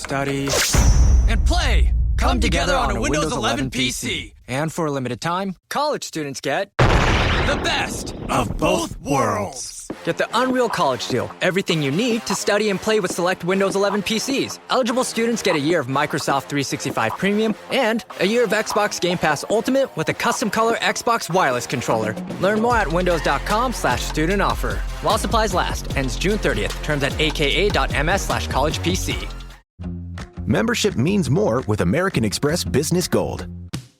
study, and play come together on a Windows 11 PC. And for a limited time, college students get the best of both worlds. Get the Unreal College Deal. Everything you need to study and play with select Windows 11 PCs. Eligible students get a year of Microsoft 365 Premium and a year of Xbox Game Pass Ultimate with a custom color Xbox wireless controller. Learn more at windows.com/student offer. While supplies last. Ends June 30th. Terms at aka.ms/collegepc. Membership means more with American Express Business Gold.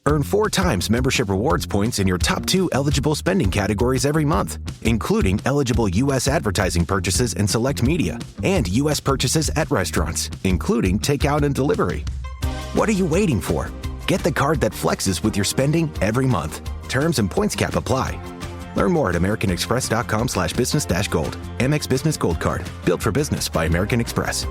Earn 4 times membership rewards points in your top 2 eligible spending categories every month, including eligible U.S. advertising purchases and select media, and U.S. purchases at restaurants, including takeout and delivery. What are you waiting for? Get the card that flexes with your spending every month. Terms and points cap apply. Learn more at americanexpress.com/business-gold. Amex Business Gold Card. Built for business by American Express.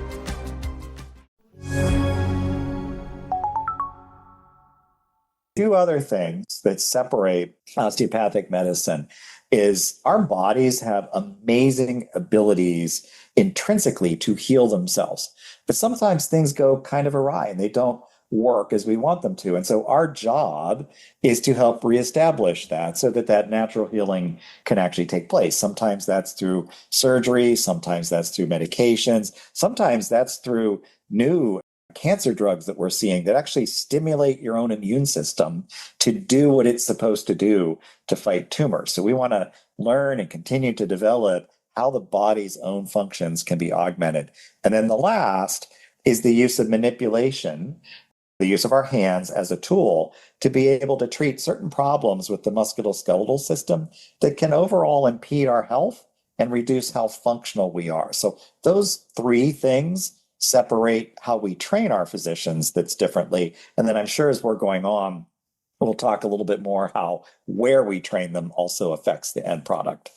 Two other things that separate osteopathic medicine is our bodies have amazing abilities intrinsically to heal themselves. But sometimes things go kind of awry and they don't work as we want them to. And so our job is to help reestablish that so that that natural healing can actually take place. Sometimes that's through surgery. Sometimes that's through medications. Sometimes that's through new cancer drugs that we're seeing that actually stimulate your own immune system to do what it's supposed to do to fight tumors. So we want to learn and continue to develop how the body's own functions can be augmented. And then the last is the use of manipulation, the use of our hands as a tool to be able to treat certain problems with the musculoskeletal system that can overall impede our health and reduce how functional we are. So those 3 things separate how we train our physicians that's differently. And then I'm sure as we're going on, we'll talk a little bit more how where we train them also affects the end product.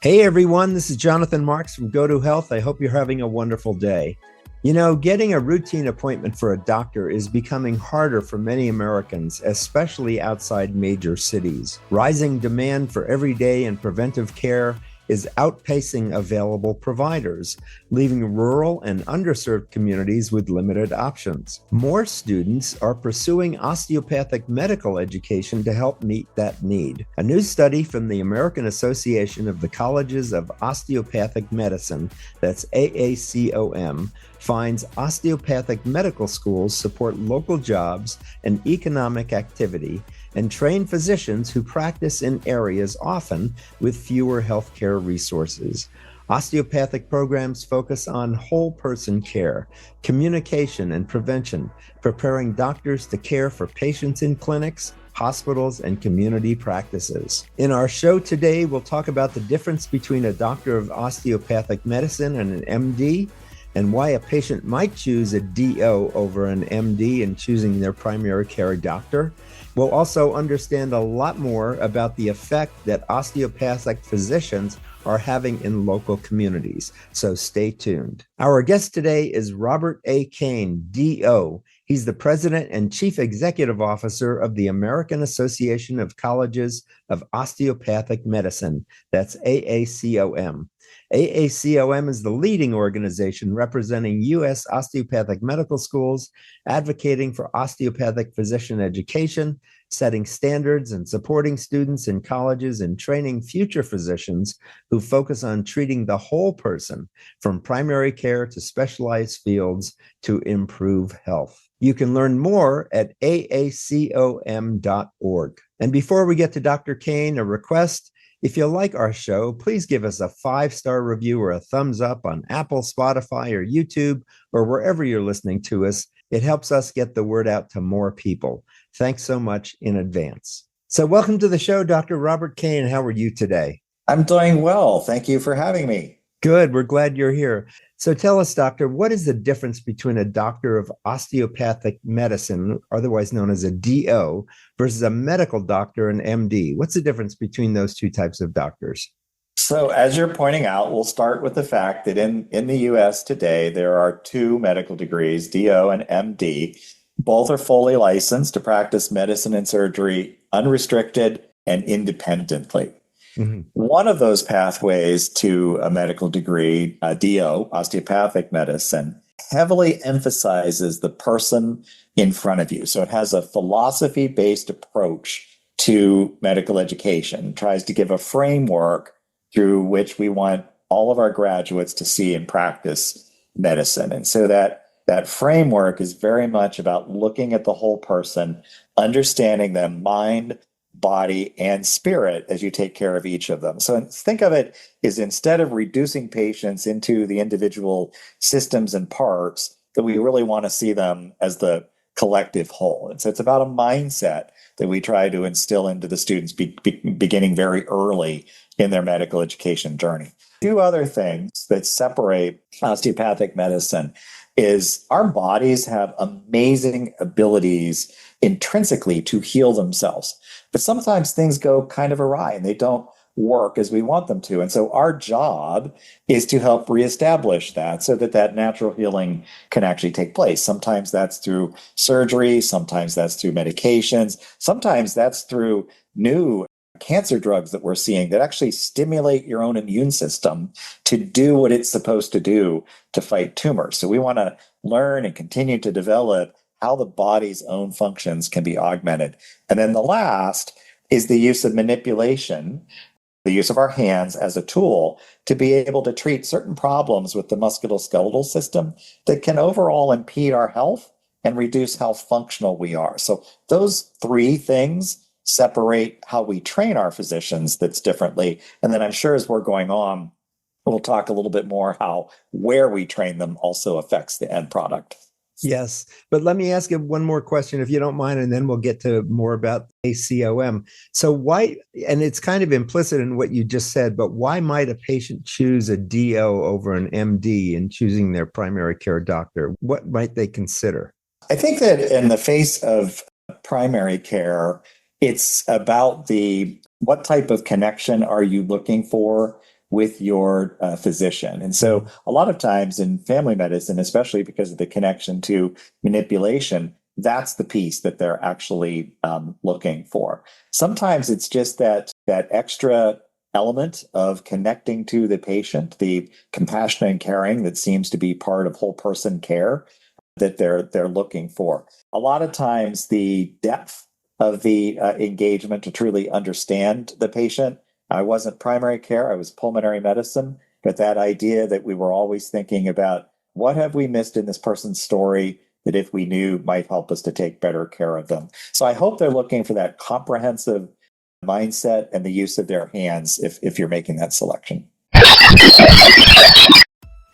Hey everyone, this is Jonathan Marks from GoToHealth. I hope you're having a wonderful day. You know, getting a routine appointment for a doctor is becoming harder for many Americans, especially outside major cities. Rising demand for everyday and preventive care is outpacing available providers, leaving rural and underserved communities with limited options. More students are pursuing osteopathic medical education to help meet that need. A new study from the American Association of the Colleges of Osteopathic Medicine, that's AACOM, finds osteopathic medical schools support local jobs and economic activity and train physicians who practice in areas often with fewer healthcare resources. Osteopathic programs focus on whole person care, communication, and prevention, preparing doctors to care for patients in clinics, hospitals, and community practices. In our show today, we'll talk about the difference between a doctor of osteopathic medicine and an MD, and why a patient might choose a DO over an MD in choosing their primary care doctor. We'll also understand a lot more about the effect that osteopathic physicians are having in local communities, so stay tuned. Our guest today is Robert A. Kane, DO. He's the president and chief executive officer of the American Association of Colleges of Osteopathic Medicine, that's AACOM. AACOM is the leading organization representing U.S. osteopathic medical schools, advocating for osteopathic physician education, setting standards and supporting students in colleges and training future physicians who focus on treating the whole person, from primary care to specialized fields, to improve health. You can learn more at aacom.org. And before we get to Dr. Kane, a request. If you like our show, please give us a 5-star review or a thumbs up on Apple, Spotify, or YouTube, or wherever you're listening to us. It helps us get the word out to more people. Thanks so much in advance. So welcome to the show, Dr. Robert Kane. How are you today? I'm doing well. Thank you for having me. Good. We're glad you're here. So tell us, doctor, what is the difference between a doctor of osteopathic medicine, otherwise known as a DO, versus a medical doctor, an MD? What's the difference between those two types of doctors? So as you're pointing out, we'll start with the fact that in the U.S. today, there are 2 medical degrees, DO and MD. Both are fully licensed to practice medicine and surgery unrestricted and independently. Mm-hmm. One of those pathways to a medical degree, DO, osteopathic medicine, heavily emphasizes the person in front of you. So it has a philosophy-based approach to medical education, tries to give a framework through which we want all of our graduates to see and practice medicine. And so that framework is very much about looking at the whole person, understanding them mind, body, and spirit as you take care of each of them. So think of it as, instead of reducing patients into the individual systems and parts, that we really want to see them as the collective whole. And so it's about a mindset that we try to instill into the students beginning very early in their medical education journey. Two other things that separate osteopathic medicine is our bodies have amazing abilities intrinsically to heal themselves. But sometimes things go kind of awry and they don't work as we want them to. And so our job is to help reestablish that so that that natural healing can actually take place. Sometimes that's through surgery. Sometimes that's through medications. Sometimes that's through new cancer drugs that we're seeing that actually stimulate your own immune system to do what it's supposed to do to fight tumors. So we want to learn and continue to develop how the body's own functions can be augmented. And then the last is the use of manipulation, the use of our hands as a tool to be able to treat certain problems with the musculoskeletal system that can overall impede our health and reduce how functional we are. So those three things separate how we train our physicians that's differently. And then I'm sure as we're going on, we'll talk a little bit more how where we train them also affects the end product. Yes. But let me ask you one more question, if you don't mind, and then we'll get to more about AACOM. So why, and it's kind of implicit in what you just said, but why might a patient choose a DO over an MD in choosing their primary care doctor? What might they consider? I think that in the face of primary care, it's about what type of connection are you looking for with your physician. And so a lot of times in family medicine, especially because of the connection to manipulation, that's the piece that they're actually looking for. Sometimes it's just that extra element of connecting to the patient, the compassion and caring that seems to be part of whole person care that they're looking for. A lot of times the depth of the engagement to truly understand the patient. I wasn't primary care, I was pulmonary medicine, but that idea that we were always thinking about what have we missed in this person's story that if we knew might help us to take better care of them. So I hope they're looking for that comprehensive mindset and the use of their hands if you're making that selection.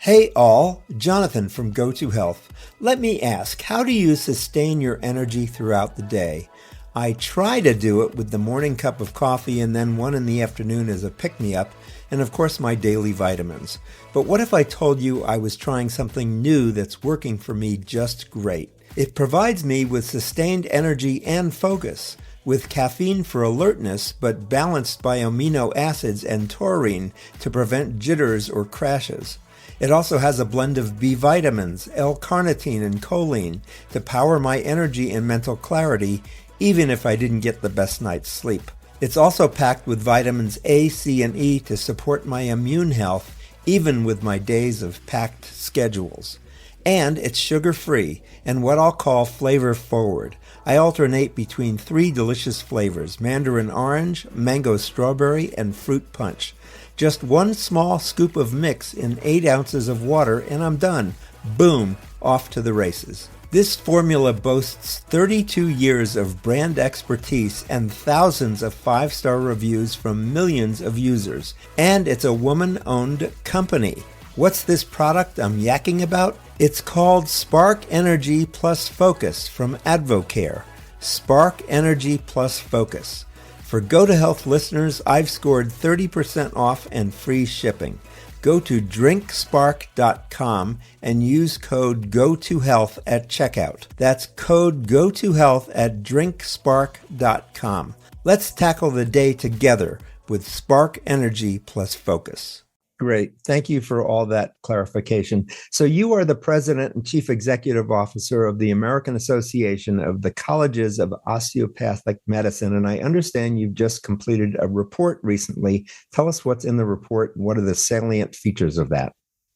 Hey all, Jonathan from GoToHealth. Let me ask, how do you sustain your energy throughout the day? I try to do it with the morning cup of coffee and then one in the afternoon as a pick-me-up, and of course my daily vitamins. But what if I told you I was trying something new that's working for me just great? It provides me with sustained energy and focus, with caffeine for alertness, but balanced by amino acids and taurine to prevent jitters or crashes. It also has a blend of B vitamins, L-carnitine, and choline to power my energy and mental clarity, even if I didn't get the best night's sleep. It's also packed with vitamins A, C, and E to support my immune health, even with my days of packed schedules. And it's sugar-free and what I'll call flavor-forward. I alternate between 3 delicious flavors: mandarin orange, mango strawberry, and fruit punch. Just 1 small scoop of mix in 8 ounces of water and I'm done. Boom, off to the races. This formula boasts 32 years of brand expertise and thousands of 5-star reviews from millions of users. And it's a woman-owned company. What's this product I'm yakking about? It's called Spark Energy Plus Focus from Advocare. Spark Energy Plus Focus. For GoToHealth listeners, I've scored 30% off and free shipping. Go to drinkspark.com and use code GoToHealth at checkout. That's code GoToHealth at drinkspark.com. Let's tackle the day together with Spark Energy Plus Focus. Great. Thank you for all that clarification. So you are the president and chief executive officer of the American Association of the Colleges of Osteopathic Medicine, and I understand you've just completed a report recently. Tell us what's in the report and what are the salient features of that.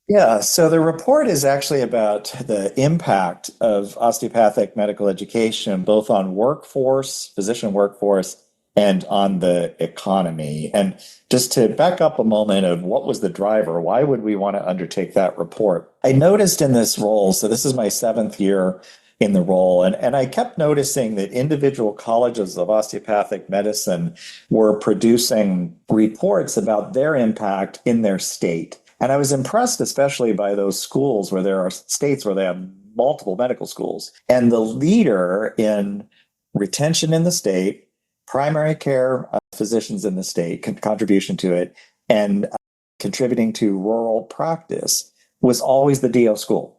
Yeah, so the report is actually about the impact of osteopathic medical education, both on workforce, physician workforce, and on the economy. And just to back up a moment of what was the driver, why would we want to undertake that report? I noticed in this role, so this is my 7th year in the role, and I kept noticing that individual colleges of osteopathic medicine were producing reports about their impact in their state. And I was impressed, especially by those schools where there are states where they have multiple medical schools. And the leader in retention in the state, primary care physicians in the state, contribution to it, and contributing to rural practice was always the DO school.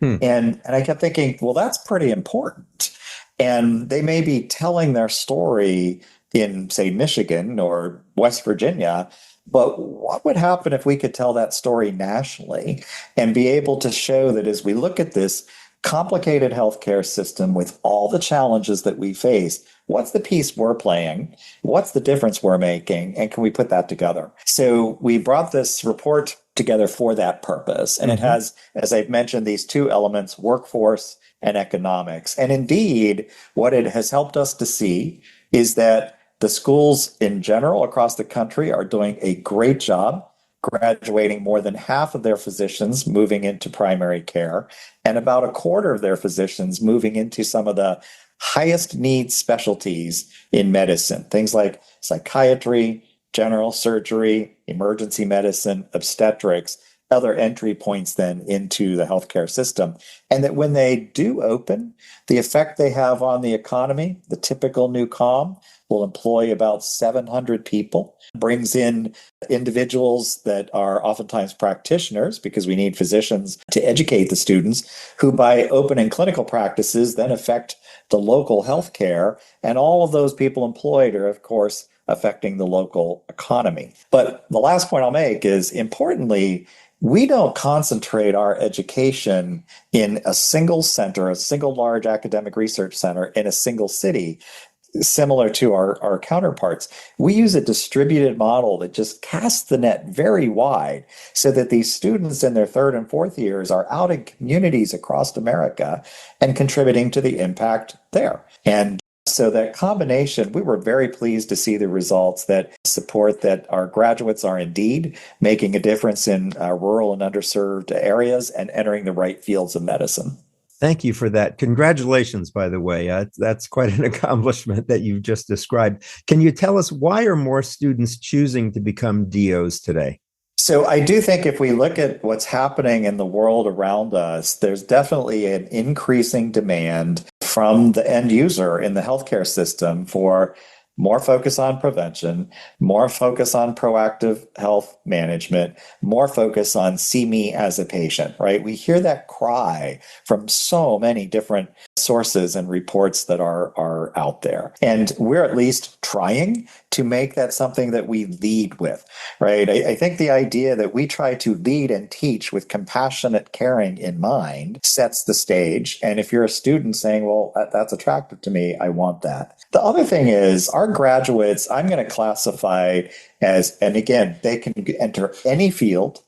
And I kept thinking, well, that's pretty important. And they may be telling their story in, say, Michigan or West Virginia, but what would happen if we could tell that story nationally and be able to show that as we look at this complicated healthcare system with all the challenges that we face, what's the piece we're playing? What's the difference we're making? And can we put that together? So we brought this report together for that purpose. And it has, as I've mentioned, these two elements, workforce and economics. And indeed, what it has helped us to see is that the schools in general across the country are doing a great job graduating more than half of their physicians moving into primary care, and about a quarter of their physicians moving into some of the highest need specialties in medicine, things like psychiatry, general surgery, emergency medicine, obstetrics, other entry points then into the healthcare system. And that when they do open, the effect they have on the economy, the typical new COM will employ about 700 people, brings in individuals that are oftentimes practitioners because we need physicians to educate the students who by opening clinical practices then affect the local healthcare. And all of those people employed are, of course, affecting the local economy. But the last point I'll make is, importantly, we don't concentrate our education in a single center, a single large academic research center in a single city, similar to our counterparts. We use a distributed model that just casts the net very wide so that these students in their 3rd and 4th years are out in communities across America and contributing to the impact there. And so that combination, we were very pleased to see the results that support that our graduates are indeed making a difference in rural and underserved areas and entering the right fields of medicine. Thank you for that. Congratulations, by the way. That's quite an accomplishment that you've just described. Can you tell us why are more students choosing to become DOs today? So I do think if we look at what's happening in the world around us, there's definitely an increasing demand from the end user in the healthcare system for more focus on prevention, more focus on proactive health management, more focus on see me as a patient, right? We hear that cry from so many different sources and reports that are out there. And we're at least trying to make that something that we lead with, right? I think the idea that we try to lead and teach with compassionate caring in mind sets the stage. And if you're a student saying, well, that's attractive to me, I want that. The other thing is our graduates, I'm going to classify as, and again, they can enter any field.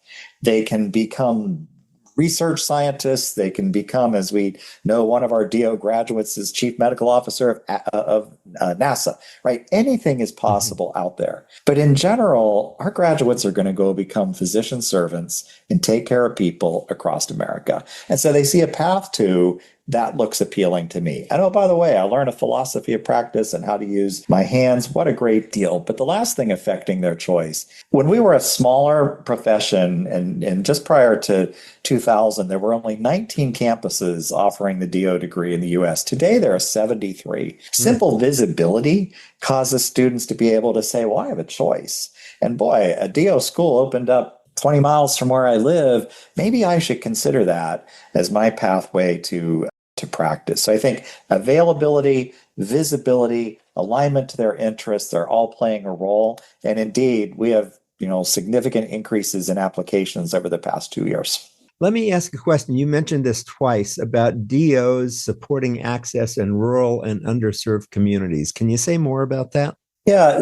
They can become research scientists. They can become, as we know, one of our DO graduates is chief medical officer of NASA, right? Anything is possible out there. But in general, our graduates are going to go become physician servants and take care of people across America. And so they see a path to that looks appealing to me. And oh, by the way, I learned a philosophy of practice and how to use my hands. What a great deal. But the last thing affecting their choice, when we were a smaller profession and just prior to 2000, there were only 19 campuses offering the DO degree in the US. Today, there are 73. Simple visibility causes students to be able to say, well, I have a choice. And boy, a DO school opened up 20 miles from where I live. Maybe I should consider that as my pathway to practice. So I think availability, visibility, alignment to their interests, they're all playing a role. And indeed, we have, significant increases in applications over the past 2 years. Let me ask a question. You mentioned this twice about DOs supporting access in rural and underserved communities. Can you say more about that? Yeah,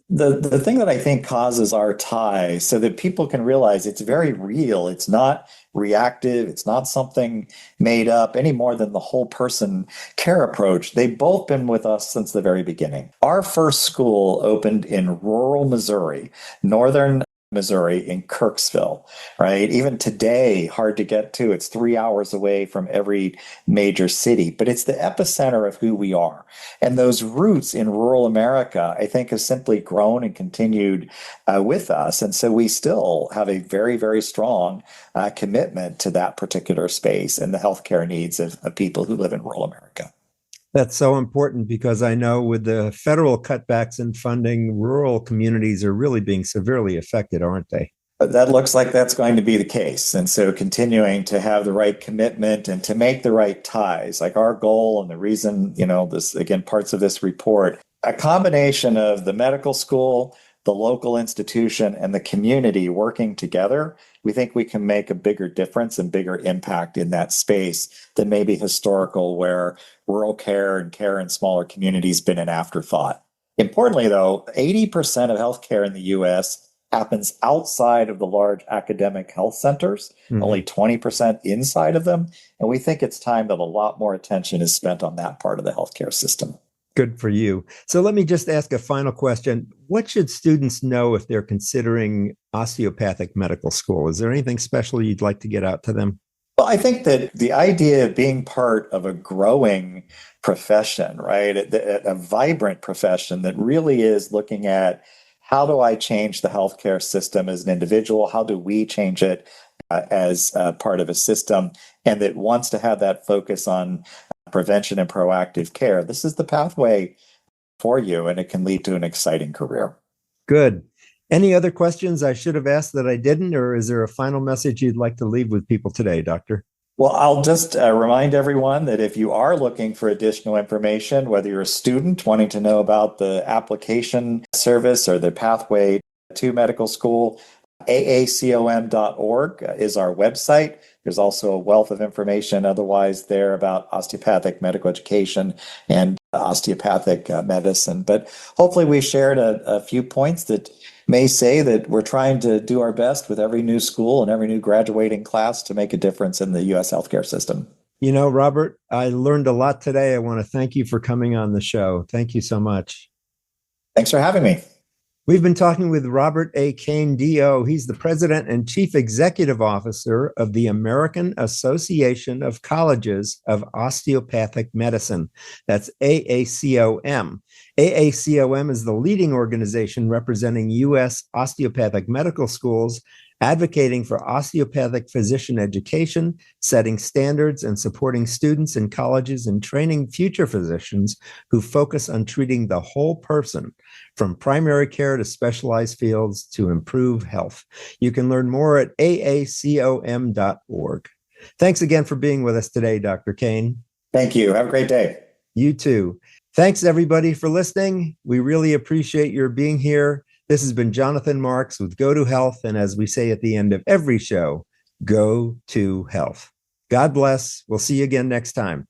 The thing that I think causes our tie so that people can realize it's very real. It's not reactive. It's not something made up any more than the whole person care approach. They've both been with us since the very beginning. Our first school opened in rural Missouri, northern Missouri in Kirksville, right? Even today, hard to get to. It's 3 hours away from every major city, but it's the epicenter of who we are. And those roots in rural America, I think, have simply grown and continued with us. And so we still have a very, very strong commitment to that particular space and the healthcare needs of people who live in rural America. That's so important because I know with the federal cutbacks in funding, rural communities are really being severely affected, aren't they? But that looks like that's going to be the case. And so continuing to have the right commitment and to make the right ties, like our goal and the reason, this, again, parts of this report, a combination of the medical school, the local institution, and the community working together, we think we can make a bigger difference and bigger impact in that space than maybe historical, where rural care and care in smaller communities been an afterthought. Importantly, though, 80% of healthcare in the U.S. happens outside of the large academic health centers, only 20% inside of them. And we think it's time that a lot more attention is spent on that part of the healthcare system. Good for you. So let me just ask a final question. What should students know if they're considering osteopathic medical school? Is there anything special you'd like to get out to them? Well, I think that the idea of being part of a growing profession, right, a vibrant profession that really is looking at how do I change the healthcare system as an individual? How do we change it as part of a system? And that wants to have that focus on prevention and proactive care. This is the pathway for you, and it can lead to an exciting career. Good. Any other questions I should have asked that I didn't, or is there a final message you'd like to leave with people today, Doctor? Well, I'll just remind everyone that if you are looking for additional information, whether you're a student wanting to know about the application service or the pathway to medical school, AACOM.org is our website. There's also a wealth of information otherwise there about osteopathic medical education and osteopathic medicine. But hopefully we shared a few points that may say that we're trying to do our best with every new school and every new graduating class to make a difference in the U.S. healthcare system. Robert, I learned a lot today. I want to thank you for coming on the show. Thank you so much. Thanks for having me. We've been talking with Robert A. Kane, DO. He's the president and chief executive officer of the American Association of Colleges of Osteopathic Medicine. That's AACOM. AACOM is the leading organization representing U.S. osteopathic medical schools, advocating for osteopathic physician education, setting standards, and supporting students in colleges and training future physicians who focus on treating the whole person, from primary care to specialized fields, to improve health. You can learn more at aacom.org. Thanks again for being with us today, Dr. Kane. Thank you. Have a great day. You too. Thanks, everybody, for listening. We really appreciate your being here. This has been Jonathan Marks with GoToHealth, and as we say at the end of every show, go to health. God bless. We'll see you again next time.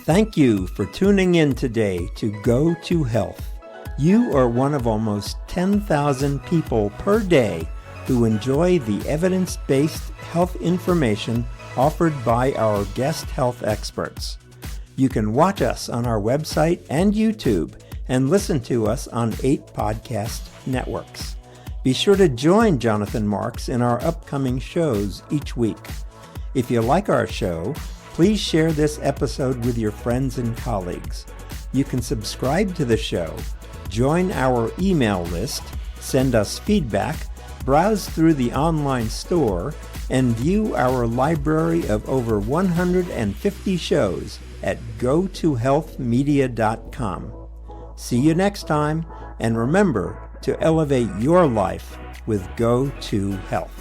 Thank you for tuning in today to Go to Health. You are one of almost 10,000 people per day who enjoy the evidence-based health information offered by our guest health experts. You can watch us on our website and YouTube and listen to us on 8 podcast networks. Be sure to join Jonathan Marks in our upcoming shows each week. If you like our show, please share this episode with your friends and colleagues. You can subscribe to the show, join our email list, send us feedback, browse through the online store, and view our library of over 150 shows at GoToHealthMedia.com. See you next time, and remember to elevate your life with Go to Health.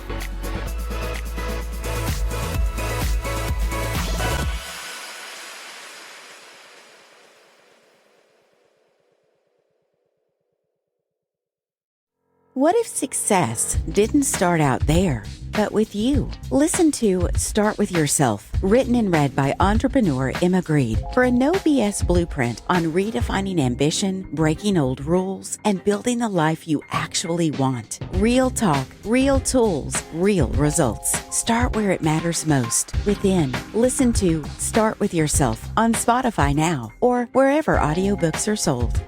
What if success didn't start out there, but with you? Listen to Start With Yourself, written and read by entrepreneur Emma Greed, for a no BS blueprint on redefining ambition, breaking old rules, and building the life you actually want. Real talk, real tools, real results. Start where it matters most, within. Listen to Start With Yourself on Spotify now or wherever audiobooks are sold.